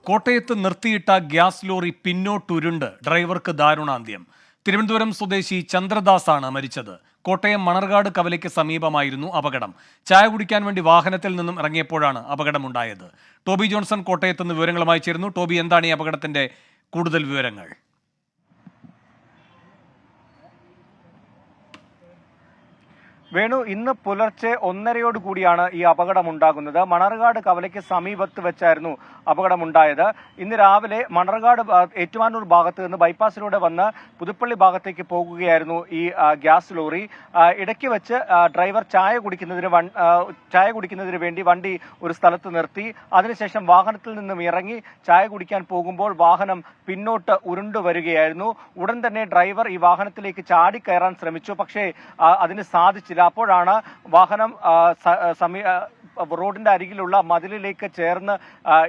കോട്ടയത്ത് നിർത്തിയിട്ട gas lorry പിന്നോട്ടുരുണ്ട് ഡ്രൈവർക്ക് ദാരുണാന്ത്യം. തിരുവനന്തപുരം സ്വദേശി ചന്ദ്രദാസാണ് മരിച്ചത്. കോട്ടയം മണർകാട് കവലയ്ക്ക് സമീപമായിരുന്നു അപകടം. ചായ കുടിക്കാൻ വേണ്ടി വാഹനത്തിൽ നിന്നും ഇറങ്ങിയപ്പോഴാണ് അപകടമുണ്ടായത്. ടോബി ജോൺസൺ കോട്ടയത്ത് നിന്ന് വിവരങ്ങളുമായി ചേരുന്നു. ടോബി, എന്താണ് ഈ അപകടത്തിന്റെ കൂടുതൽ വിവരങ്ങൾ? വേണു, ഇന്ന് പുലർച്ചെ 1:30 കൂടിയാണ് ഈ അപകടമുണ്ടാകുന്നത്. മണർകാട് കവലയ്ക്ക് സമീപത്ത് വെച്ചായിരുന്നു അപകടമുണ്ടായത്. ഇന്ന് രാവിലെ മണർകാട് ഏറ്റുമാനൂർ ഭാഗത്ത് നിന്ന് ബൈപ്പാസിലൂടെ വന്ന് പുതുപ്പള്ളി ഭാഗത്തേക്ക് പോകുകയായിരുന്നു ഈ ഗ്യാസ് ലോറി. ഇടയ്ക്ക് വെച്ച് ഡ്രൈവർ ചായ കുടിക്കുന്നതിന് വേണ്ടി വണ്ടി ഒരു സ്ഥലത്ത് നിർത്തി. അതിനുശേഷം വാഹനത്തിൽ നിന്നും ഇറങ്ങി ചായ കുടിക്കാൻ പോകുമ്പോൾ വാഹനം പിന്നോട്ട് ഉരുണ്ടു വരികയായിരുന്നു. ഉടൻ തന്നെ ഡ്രൈവർ ഈ വാഹനത്തിലേക്ക് ചാടിക്കയറാൻ ശ്രമിച്ചു, പക്ഷേ അതിന് സാധിച്ചില്ല. അപ്പോഴാണ് വാഹനം റോഡിന്റെ അരികിലുള്ള മതിലിലേക്ക് ചേർന്ന്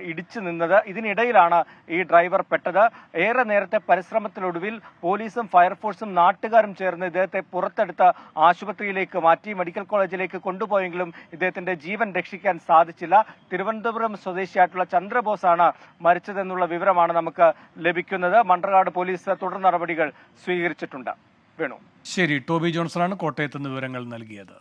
ഇടിച്ചു നിന്നത്. ഇതിനിടയിലാണ് ഈ ഡ്രൈവർ പെട്ടത്. ഏറെ നേരത്തെ പരിശ്രമത്തിനൊടുവിൽ പോലീസും ഫയർഫോഴ്സും നാട്ടുകാരും ചേർന്ന് ഇദ്ദേഹത്തെ പുറത്തെടുത്ത് ആശുപത്രിയിലേക്ക് മാറ്റി. മെഡിക്കൽ കോളേജിലേക്ക് കൊണ്ടുപോയെങ്കിലും ഇദ്ദേഹത്തിന്റെ ജീവൻ രക്ഷിക്കാൻ സാധിച്ചില്ല. തിരുവനന്തപുരം സ്വദേശിയായിട്ടുള്ള ചന്ദ്രബോസാണ് മരിച്ചതെന്നുള്ള വിവരമാണ് നമുക്ക് ലഭിക്കുന്നത്. മണർകാട് പോലീസ് തുടർ നടപടികൾ സ്വീകരിച്ചിട്ടുണ്ട്. വേണു. ശരി, ടോബി ജോൺസണാണ് കോട്ടയത്ത് നിന്ന് വിവരങ്ങൾ നൽകിയത്.